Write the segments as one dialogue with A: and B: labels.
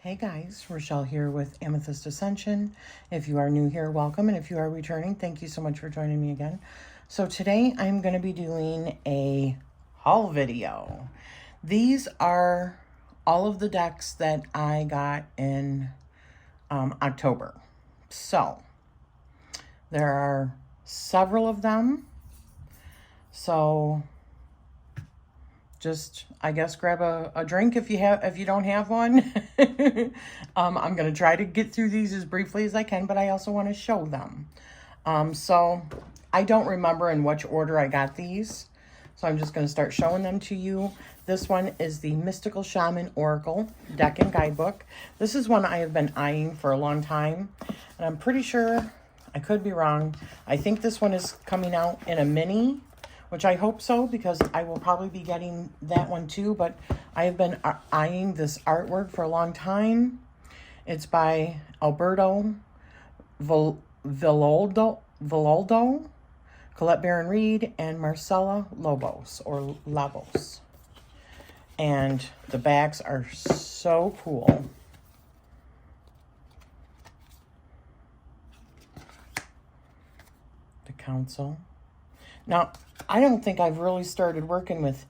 A: Hey guys, Rochelle here with Amethyst Ascension. If you are new here, welcome. And if you are returning, thank you so much for joining me again. So today I'm going to be doing a haul video. These are all of the decks that I got in October. So there are several of them. So just, I guess, grab a drink if you don't have one. I'm going to try to get through these as briefly as I can, but I also want to show them. So I don't remember in which order I got these, so I'm just going to start showing them to you. This one is the Mystical Shaman Oracle deck and guidebook. This is one I have been eyeing for a long time, and I'm pretty sure, I could be wrong, I think this one is coming out in a mini, which I hope so, because I will probably be getting that one too. But I have been eyeing this artwork for a long time. It's by Alberto Villoldo, Colette Baron Reed, and Marcela Lobos, or Labos. And the backs are so cool. The Council. Now, I don't think I've really started working with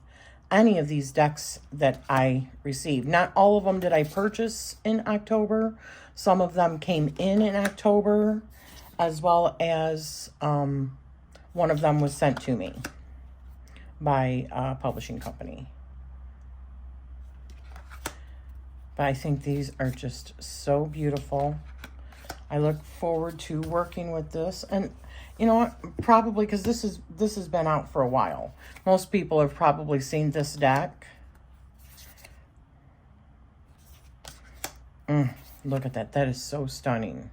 A: any of these decks that I received. Not all of them did I purchase in October. Some of them came in October, as well as one of them was sent to me by a publishing company. But I think these are just so beautiful. I look forward to working with this. And you know what? Probably because this has been out for a while. Most people have probably seen this deck. Look at that. That is so stunning.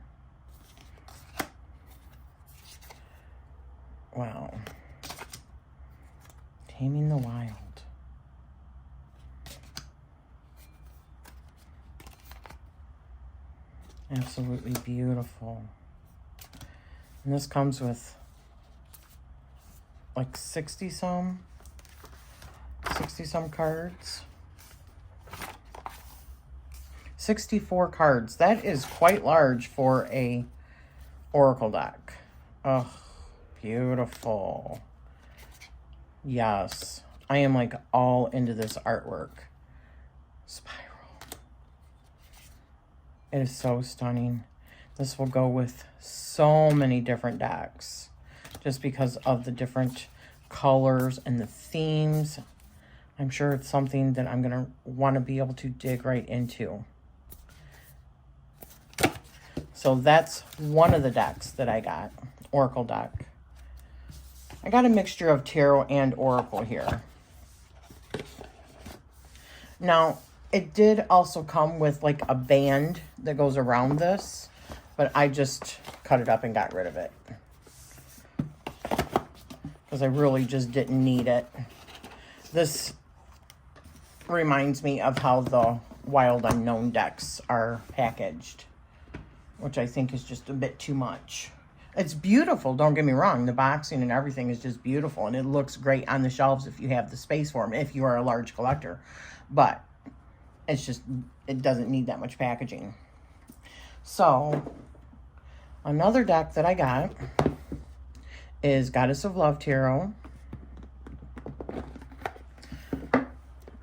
A: Wow. Taming the Wild. Absolutely beautiful. And this comes with like 60 some cards. 64 cards. That is quite large for a Oracle deck. Oh, beautiful. Yes. I am like all into this artwork. Spiral. It is so stunning. This will go with so many different decks just because of the different colors and the themes. I'm sure it's something that I'm going to want to be able to dig right into. So that's one of the decks that I got, Oracle deck. I got a mixture of Tarot and Oracle here. Now, it did also come with like a band that goes around this, but I just cut it up and got rid of it because I really just didn't need it. This reminds me of how the Wild Unknown decks are packaged, which I think is just a bit too much. It's beautiful, don't get me wrong. The boxing and everything is just beautiful, and it looks great on the shelves if you have the space for them, if you are a large collector. But it's just, it doesn't need that much packaging. So, another deck that I got is Goddess of Love Tarot.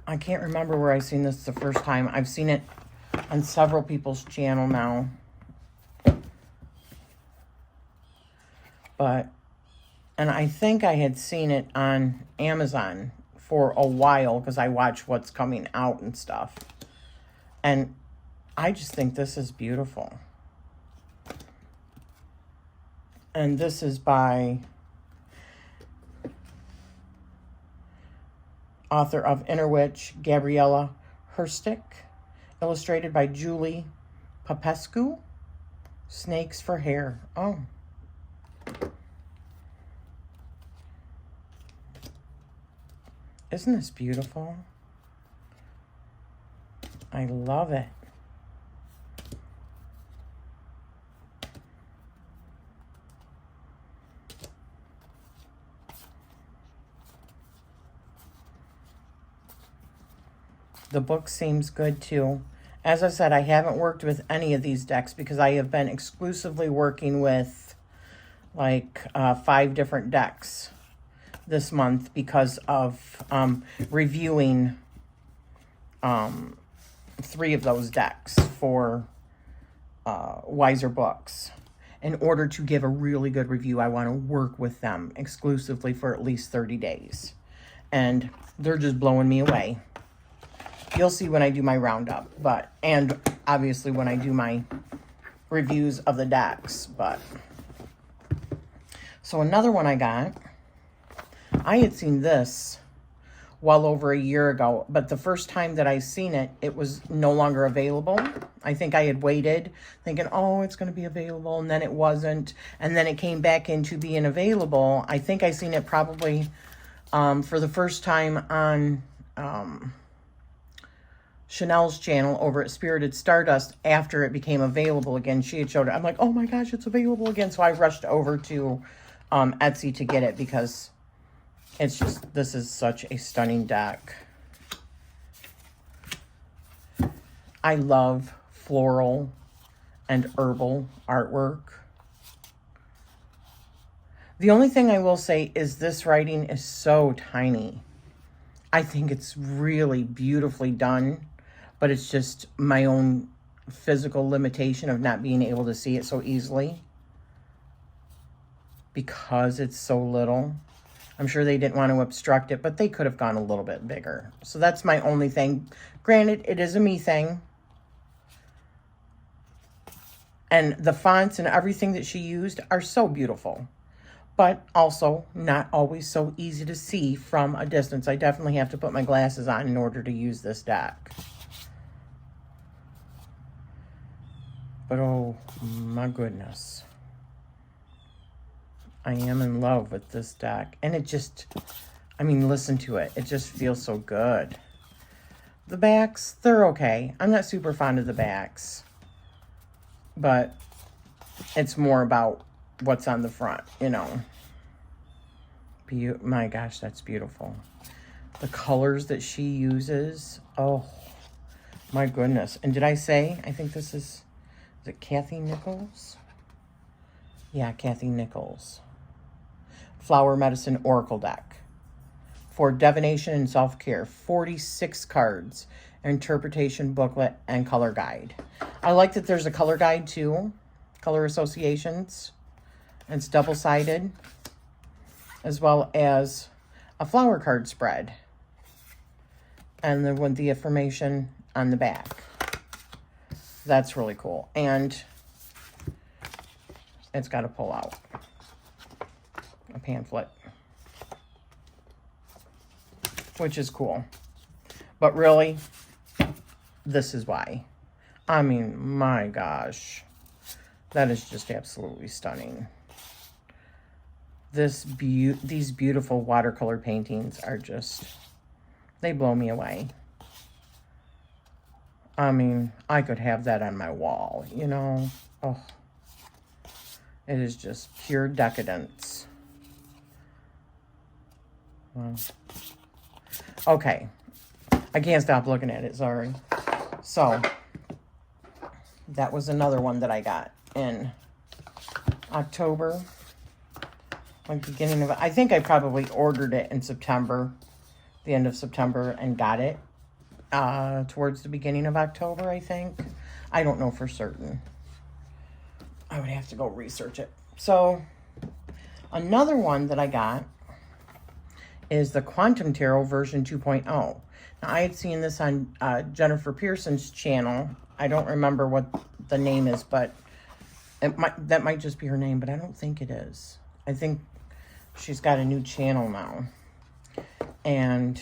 A: I can't remember where I've seen this the first time. I've seen it on several people's channel now. And I think I had seen it on Amazon for a while because I watch what's coming out and stuff. And I just think this is beautiful. And this is by author of Inner Witch, Gabriella Herstick. Illustrated by Julie Popescu. Snakes for Hair. Oh. Isn't this beautiful? I love it. The book seems good too. As I said, I haven't worked with any of these decks because I have been exclusively working with like 5 different decks this month because of reviewing 3 of those decks for Wiser Books. In order to give a really good review, I want to work with them exclusively for at least 30 days. And they're just blowing me away. You'll see when I do my roundup, and obviously when I do my reviews of the decks, So another one I got, I had seen this well over a year ago, but the first time that I seen it, it was no longer available. I think I had waited thinking, oh, it's going to be available, and then it wasn't, and then it came back into being available. I think I seen it probably for the first time on Chanel's channel over at Spirited Stardust after it became available again. She had showed it. I'm like, oh my gosh, it's available again. So I rushed over to Etsy to get it because it's just, this is such a stunning deck. I love floral and herbal artwork. The only thing I will say is this writing is so tiny. I think it's really beautifully done, but it's just my own physical limitation of not being able to see it so easily because it's so little. I'm sure they didn't want to obstruct it, but they could have gone a little bit bigger. So that's my only thing. Granted, it is a me thing. And the fonts and everything that she used are so beautiful, but also not always so easy to see from a distance. I definitely have to put my glasses on in order to use this deck. But oh my goodness. I am in love with this deck. And it just, I mean, listen to it. It just feels so good. The backs, they're okay. I'm not super fond of the backs. But it's more about what's on the front, you know. My gosh, that's beautiful. The colors that she uses, oh my goodness. And did I say, I think this is it Kathy Nichols? Yeah, Kathy Nichols. Flower Medicine Oracle deck. For divination and self-care, 46 cards, interpretation booklet, and color guide. I like that there's a color guide too, color associations. It's double-sided, as well as a flower card spread. And then with the information on the back. That's really cool. And it's got to pull out a pamphlet, which is cool. But really, this is why. I mean, my gosh, that is just absolutely stunning. These beautiful watercolor paintings are just, they blow me away. I mean, I could have that on my wall, you know. Oh, it is just pure decadence. Well, okay. I can't stop looking at it, sorry. So, that was another one that I got in October. Like beginning of, I think I probably ordered it in September, the end of September, and got it towards the beginning of October, I think. I don't know for certain. I would have to go research it. So, another one that I got is the Quantum Tarot version 2.0. Now, I had seen this on Jennifer Pearson's channel. I don't remember what the name is, but that might just be her name, but I don't think it is. I think she's got a new channel now. And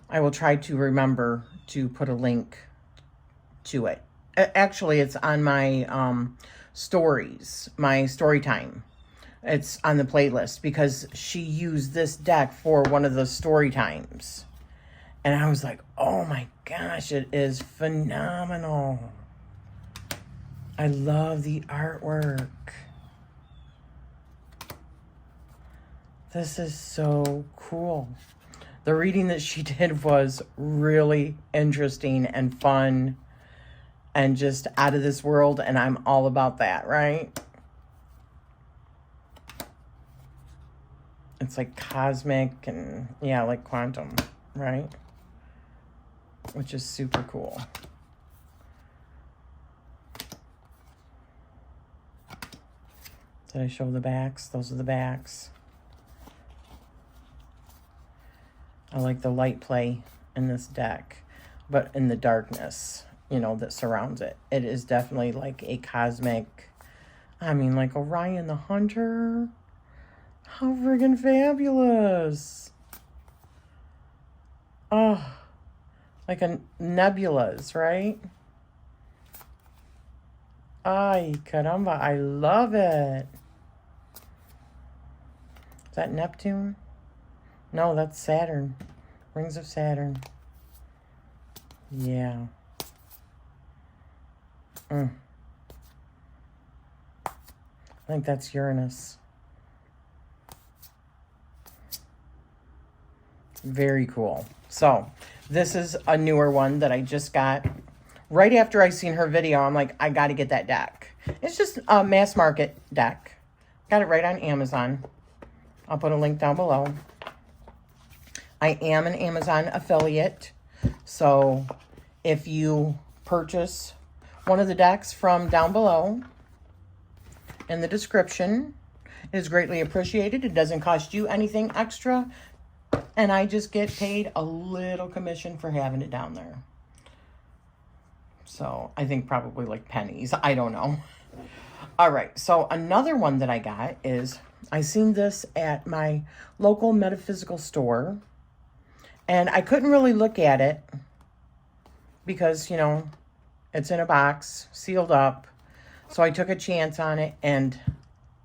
A: I will try to remember to put a link to it. Actually, it's on my stories, my story time. It's on the playlist because she used this deck for one of the story times. And I was like, oh my gosh, it is phenomenal. I love the artwork. This is so cool. The reading that she did was really interesting and fun and just out of this world, and I'm all about that, right? It's like cosmic and, yeah, like quantum, right? Which is super cool. Did I show the backs? Those are the backs. I like the light play in this deck, but in the darkness, you know, that surrounds it. It is definitely like a cosmic, I mean, like Orion the Hunter. How friggin' fabulous. Oh, like a nebulas, right? Ay, caramba, I love it. Is that Neptune? No, that's Saturn. Rings of Saturn. Yeah. I think that's Uranus. Very cool. So, this is a newer one that I just got. Right after I seen her video, I'm like, I got to get that deck. It's just a mass market deck. Got it right on Amazon. I'll put a link down below. I am an Amazon affiliate. So if you purchase one of the decks from down below in the description, it is greatly appreciated. It doesn't cost you anything extra. And I just get paid a little commission for having it down there. So I think probably like pennies. I don't know. All right. So another one that I got is, I seen this at my local metaphysical store. And I couldn't really look at it because, you know, it's in a box, sealed up. So I took a chance on it, and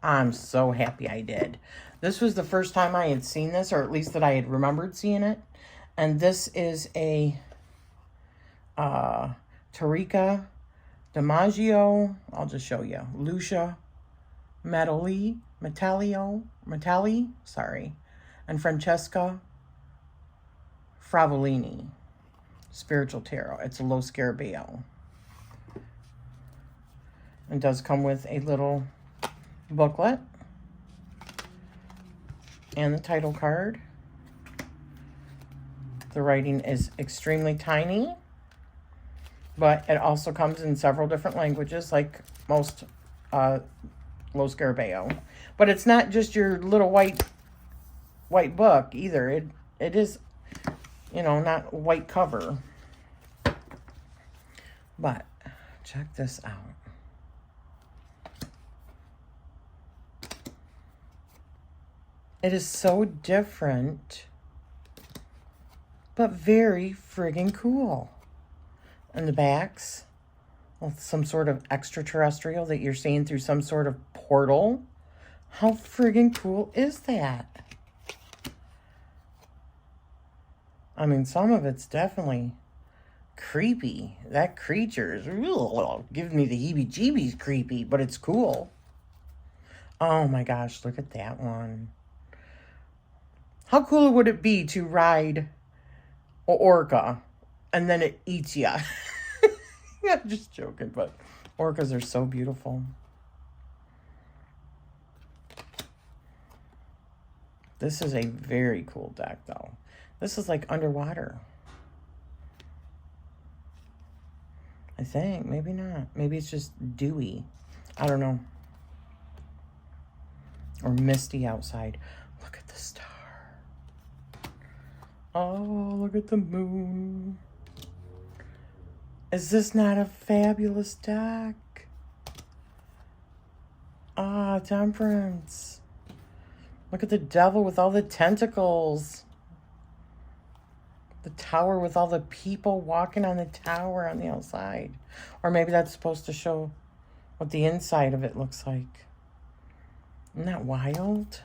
A: I'm so happy I did. This was the first time I had seen this, or at least that I had remembered seeing it. And this is a Tarika DiMaggio. I'll just show you. Lucia Metalli, sorry. And Francesca Fravolini. Spiritual Tarot. It's a Lo Scarabeo. It does come with a little booklet and the title card. The writing is extremely tiny, but it also comes in several different languages, like most Lo Scarabeo. But it's not just your little white book either. It is, you know, not white cover. But check this out. It is so different, but very friggin' cool. And the backs, well, some sort of extraterrestrial that you're seeing through some sort of portal. How friggin' cool is that? I mean, some of it's definitely creepy. That creature is giving me the heebie-jeebies creepy, but it's cool. Oh my gosh, look at that one. How cool would it be to ride an orca and then it eats you? I'm just joking, but orcas are so beautiful. This is a very cool deck, though. This is like underwater. I think. Maybe not. Maybe it's just dewy. I don't know. Or misty outside. Look at the star. Oh, look at the moon. Is this not a fabulous deck? Ah, Temperance. Look at the devil with all the tentacles. The tower with all the people walking on the tower on the outside. Or maybe that's supposed to show what the inside of it looks like. Isn't that wild?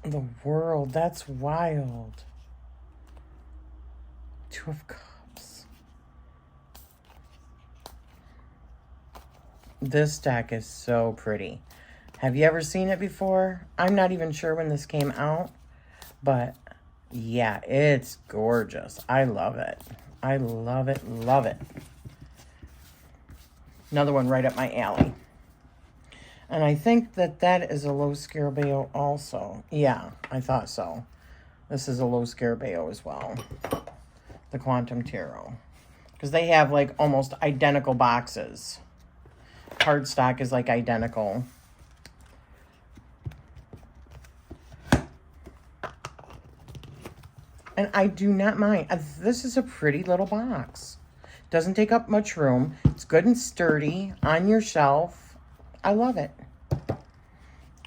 A: The world, that's wild. Two of Cups. This deck is so pretty. Have you ever seen it before? I'm not even sure when this came out, but yeah, it's gorgeous. I love it. I love it, love it. Another one right up my alley. And I think that that is a low Scarabeo also. Yeah, I thought so. This is a low Scarabeo as well. The Quantum Tarot. Because they have like almost identical boxes. Cardstock is like identical. And I do not mind. This is a pretty little box. Doesn't take up much room. It's good and sturdy on your shelf. I love it.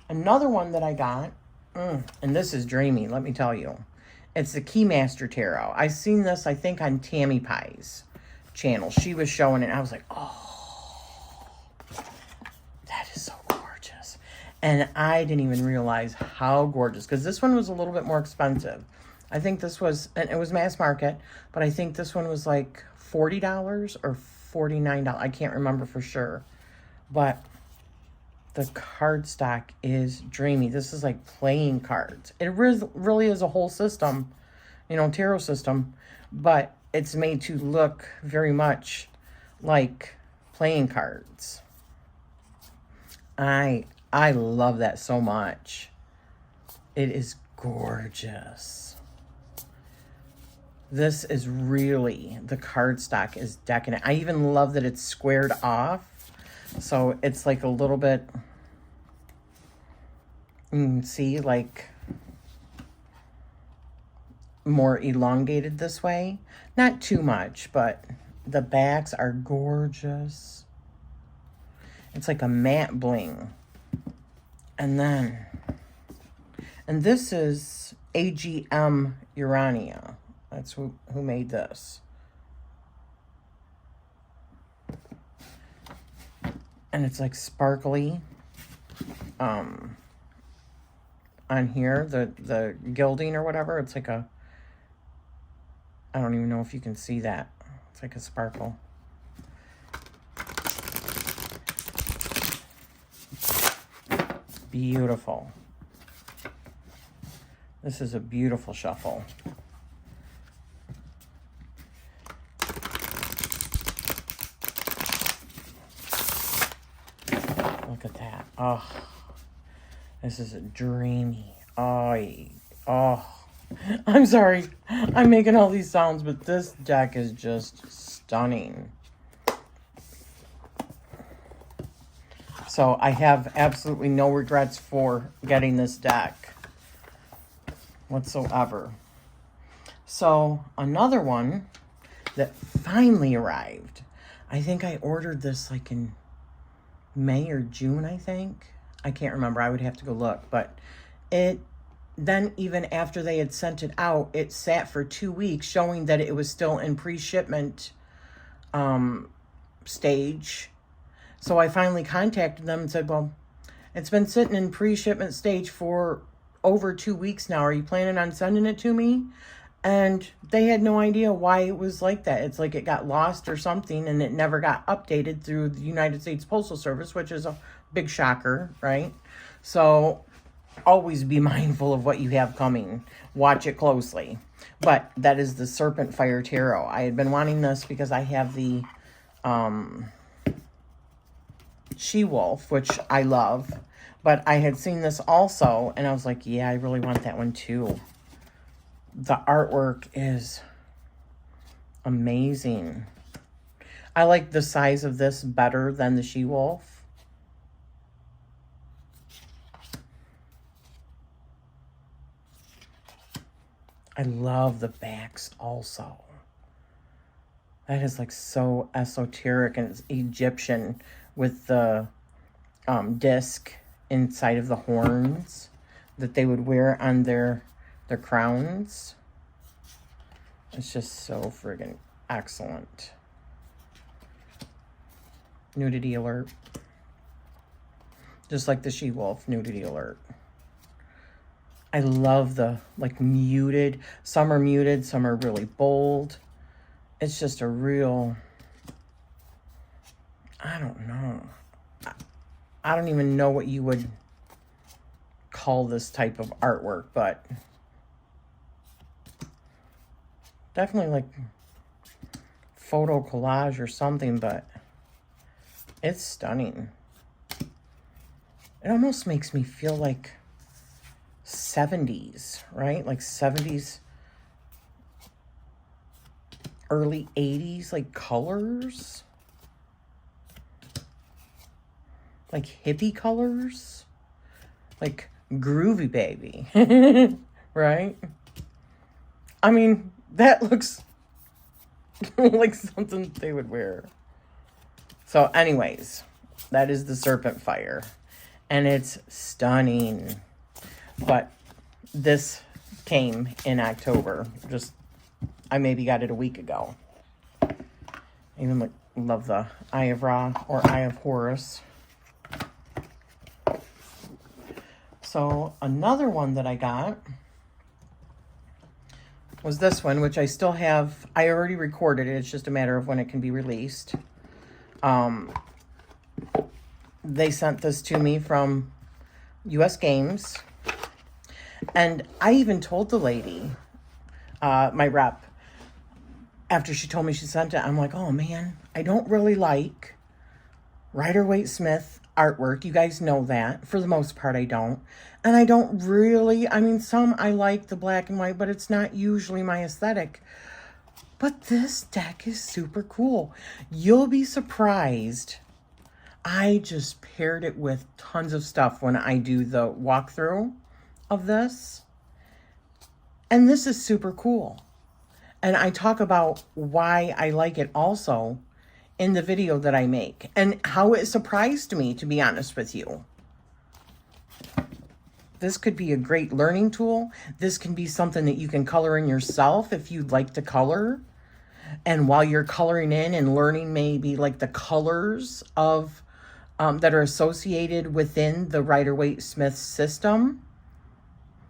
A: Another one that I got, and this is dreamy, let me tell you. It's the Keymaster Tarot. I seen this, I think, on Tammy Pie's channel. She was showing it, and I was like, oh, that is so gorgeous. And I didn't even realize how gorgeous, because this one was a little bit more expensive. I think this was, and it was mass market, but I think this one was like $40 or $49. I can't remember for sure. But the cardstock is dreamy. This is like playing cards. It really is a whole system, you know, tarot system, but it's made to look very much like playing cards. I love that so much. It is gorgeous. This is really, the cardstock is decadent. I even love that it's squared off. So it's like a little bit, you can see, like more elongated this way. Not too much, but the backs are gorgeous. It's like a matte bling. And then, and this is AGM Urania. That's who made this. And it's like sparkly on here, the gilding or whatever. It's like a, I don't even know if you can see that. It's like a sparkle. Beautiful. This is a beautiful shuffle. Look at that. Oh, this is a dreamy. Oh, I'm sorry. I'm making all these sounds, but this deck is just stunning. So I have absolutely no regrets for getting this deck whatsoever. So another one that finally arrived. I think I ordered this like in May or June, I think. I can't remember. I would have to go look. But it, then even after they had sent it out, it sat for 2 weeks, showing that it was still in pre-shipment stage. So I finally contacted them and said, well, it's been sitting in pre-shipment stage for over 2 weeks now. Are you planning on sending it to me? And they had no idea why it was like that. It's like it got lost or something, and it never got updated through the United States Postal Service, which is a big shocker, right? So always be mindful of what you have coming. Watch it closely. But that is the Serpentfire Tarot. I had been wanting this because I have the She-Wolf, which I love. But I had seen this also, and I was like, yeah, I really want that one too. The artwork is amazing. I like the size of this better than the She-Wolf. I love the backs also. That is like so esoteric, and it's Egyptian with the disc inside of the horns that they would wear on their crowns. It's just so friggin' excellent. Nudity alert. Just like the She-Wolf, nudity alert. I love the like muted. Some are muted, some are really bold. It's just a real, I don't know. I don't even know what you would call this type of artwork, but definitely like photo collage or something, but it's stunning. It almost makes me feel like 70s, right? Like 70s, early 80s, like colors. Like hippie colors. Like groovy baby. Right? I mean, that looks like something they would wear. So anyways, that is the Serpentfire. And it's stunning. But this came in October. I maybe got it a week ago. I even love the Eye of Ra or Eye of Horus. So another one that I got was this one, which I still have. I already recorded it. It's just a matter of when it can be released. They sent this to me from US Games. And I even told the lady, my rep, after she told me she sent it, I'm like, oh man, I don't really like Rider-Waite Smith artwork. You guys know that. For the most part, I don't. And I don't really, I mean, some I like the black and white, but it's not usually my aesthetic. But this deck is super cool. You'll be surprised. I just paired it with tons of stuff when I do the walkthrough of this. And this is super cool. And I talk about why I like it also in the video that I make. And how it surprised me, to be honest with you. This could be a great learning tool. This can be something that you can color in yourself if you'd like to color. And while you're coloring in and learning maybe like the colors of that are associated within the Rider-Waite Smith system,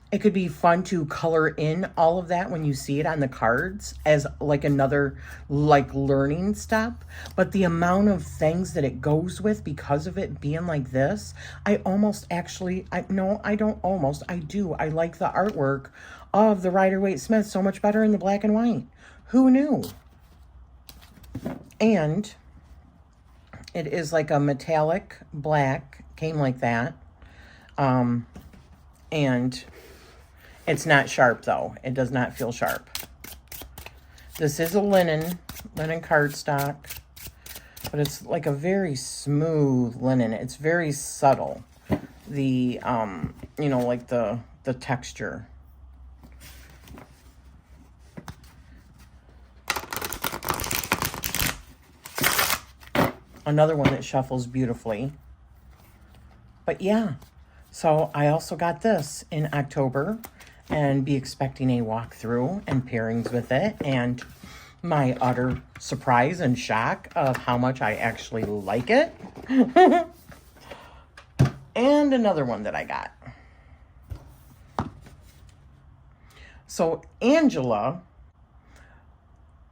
A: it could be fun to color in all of that when you see it on the cards as like another like learning step. But the amount of things that it goes with because of it being like this, I do. I like the artwork of the Rider-Waite Smith so much better in the black and white. Who knew? And it is like a metallic black, came like that. And it's not sharp though. It does not feel sharp. This is a linen cardstock, but it's like a very smooth linen. It's very subtle. The, you know, like the texture. Another one that shuffles beautifully. But yeah, so I also got this in October and be expecting a walkthrough and pairings with it. And my utter surprise and shock of how much I actually like it. And another one that I got. So Angela,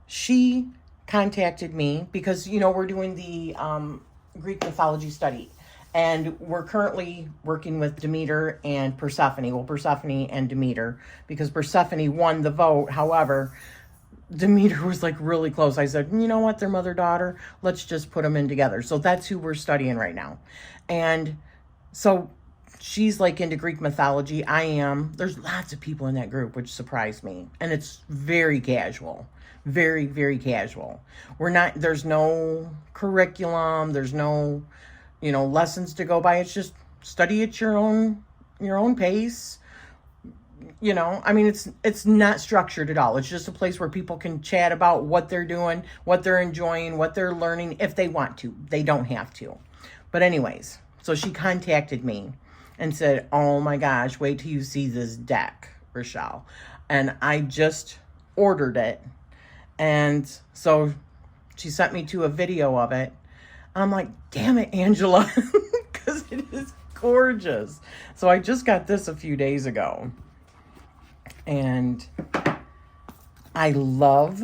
A: she contacted me because, you know, we're doing the Greek mythology study. And we're currently working with Demeter and Persephone. Well, Persephone and Demeter, because Persephone won the vote. However, Demeter was like really close. I said, you know what? They're mother-daughter. Let's just put them in together. So that's who we're studying right now. And so she's like into Greek mythology. I am. There's lots of people in that group, which surprised me. And it's very casual. Very, very casual. There's no curriculum. There's no, you know, lessons to go by. It's just study at your own pace. You know, I mean, it's not structured at all. It's just a place where people can chat about what they're doing, what they're enjoying, what they're learning, if they want to. They don't have to. But anyways, so she contacted me and said, oh my gosh, wait till you see this deck, Rochelle. And I just ordered it. And so she sent me to a video of it. I'm like, damn it, Angela, because it is gorgeous. So I just got this a few days ago. And I love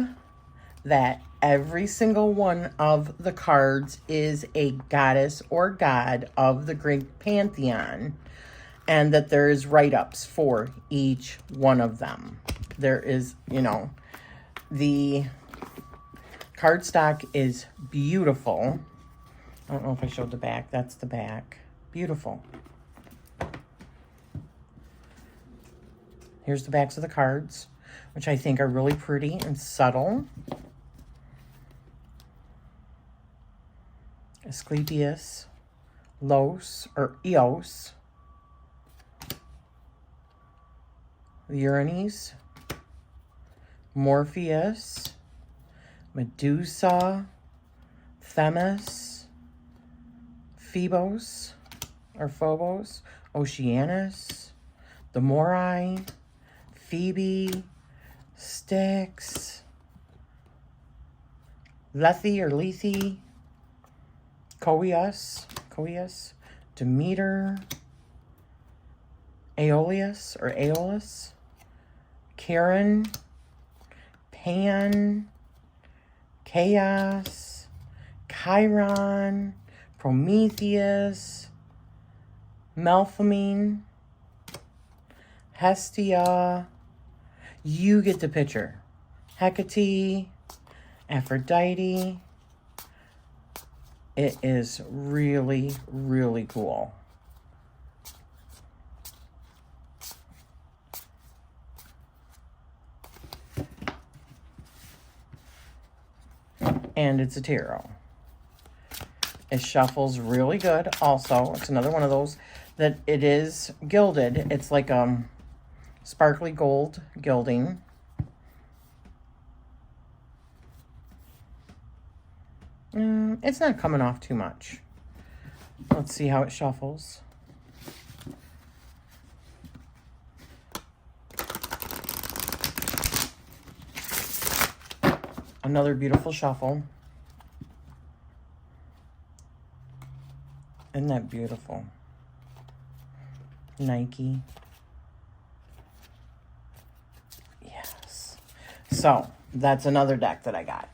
A: that every single one of the cards is a goddess or god of the Greek pantheon, and that there is write-ups for each one of them. There is, you know, the cardstock is beautiful. I don't know if I showed the back. That's the back. Beautiful. Here's the backs of the cards, which I think are really pretty and subtle. Asclepius, Los, or Eos, Uranus, Morpheus, Medusa, Themis, Phoebos, or Phobos, Oceanus, the Morai, Phoebe, Styx, Lethe or Lethe, Coeus, Demeter, Aeolus or Aeolus, Charon, Pan, Chaos, Chiron, Prometheus, Melpomene, Hestia. You get the picture. Hecate, Aphrodite. It is really, really cool. And it's a tarot. It shuffles really good also. It's another one of those that it is gilded. It's like sparkly gold gilding. It's not coming off too much. Let's see how it shuffles. Another beautiful shuffle. Isn't that beautiful? Nike. Yes. So, that's another deck that I got.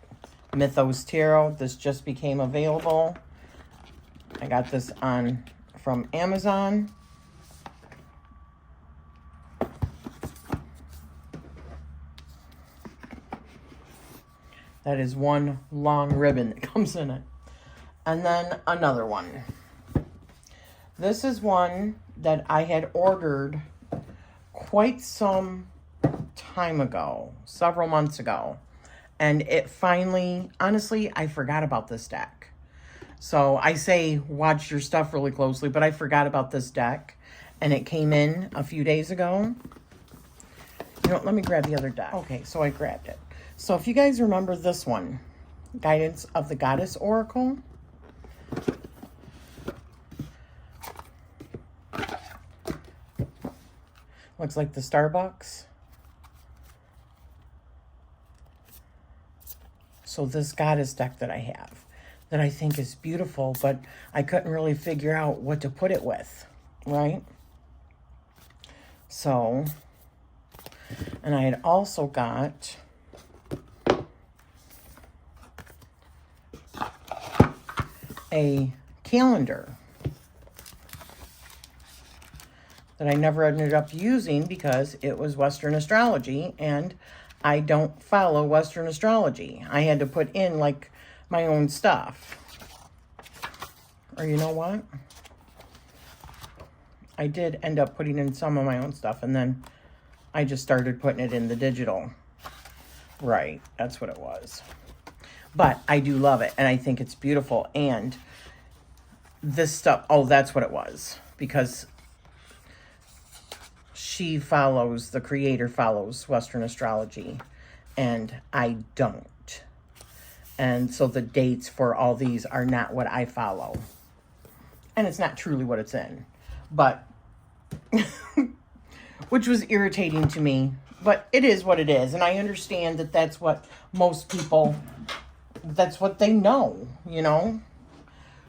A: Mythos Tarot. This just became available. I got this from Amazon. That is one long ribbon that comes in it. And then another one. This is one that I had ordered quite some time ago, several months ago. And it finally, honestly, I forgot about this deck. So I say watch your stuff really closely, but I forgot about this deck. And it came in a few days ago. You know, let me grab the other deck. Okay, so I grabbed it. So if you guys remember this one, Guidance of the Goddess Oracle. Looks like the Starbucks. So this goddess deck that I have, that I think is beautiful, but I couldn't really figure out what to put it with, right? So, and I had also got a calendar that I never ended up using because it was Western astrology, and I don't follow Western astrology. I had to put in like my own stuff. Or you know what? I did end up putting in some of my own stuff, and then I just started putting it in the digital. Right, that's what it was. But I do love it, and I think it's beautiful. And this stuff, oh, that's what it was. Because the creator follows Western astrology, and I don't. And so the dates for all these are not what I follow. And it's not truly what it's in. But, which was irritating to me. But it is what it is. And I understand that that's what most people, that's what they know, you know.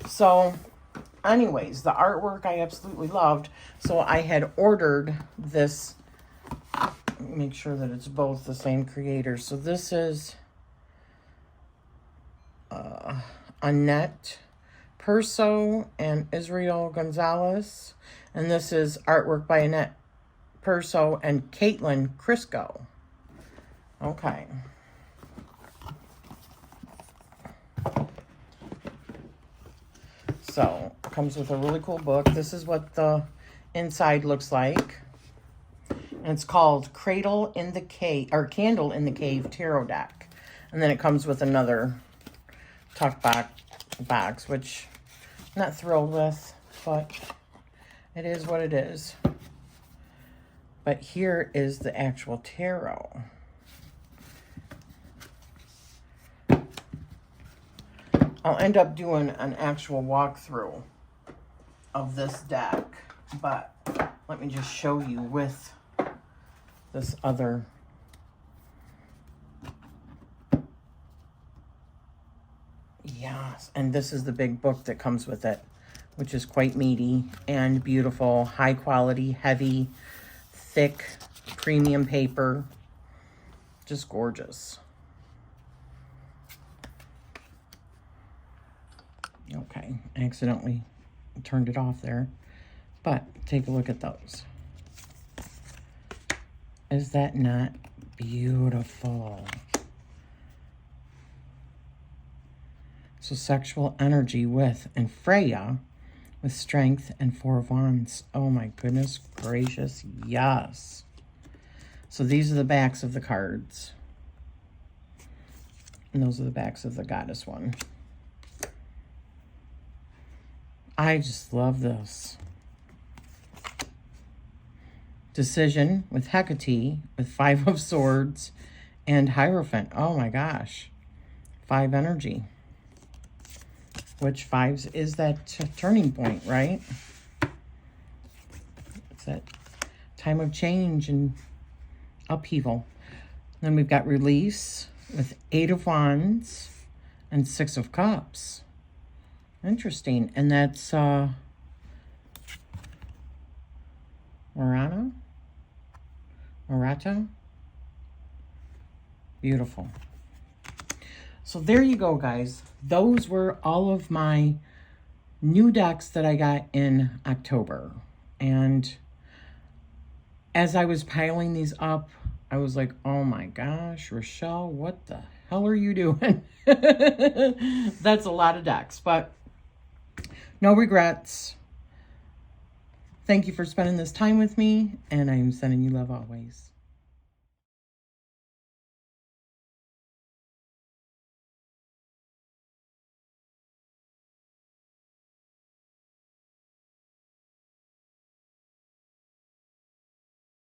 A: So, anyways, the artwork I absolutely loved. So I had ordered this. Make sure that it's both the same creator. So this is Annette Perso and Israel Gonzalez. And this is artwork by Annette Perso and Caitlin Crisco. Okay. So, it comes with a really cool book. This is what the inside looks like. And it's called Cradle in the Cave, or Candle in the Cave Tarot Deck. And then it comes with another tuck box, which I'm not thrilled with, but it is what it is. But here is the actual tarot. I'll end up doing an actual walkthrough of this deck, but let me just show you with this other. Yes, and this is the big book that comes with it, which is quite meaty and beautiful, high quality, heavy, thick, premium paper. Just gorgeous. Okay, I accidentally turned it off there, but take a look at those. Is that not beautiful? So sexual energy with, and Freya with strength and 4 of Wands. Oh my goodness gracious, yes. So these are the backs of the cards. And those are the backs of the goddess one. I just love this. Decision with Hecate, with 5 of Swords, and Hierophant. Oh my gosh. 5 energy. Which 5s is that turning point, right? It's that time of change and upheaval. Then we've got Release with 8 of Wands and 6 of Cups. Interesting. And that's Murata. Beautiful. So there you go, guys. Those were all of my new decks that I got in October. And as I was piling these up, I was like, oh my gosh, Rochelle, what the hell are you doing? That's a lot of decks, but no regrets. Thank you for spending this time with me, and I'm sending you love always.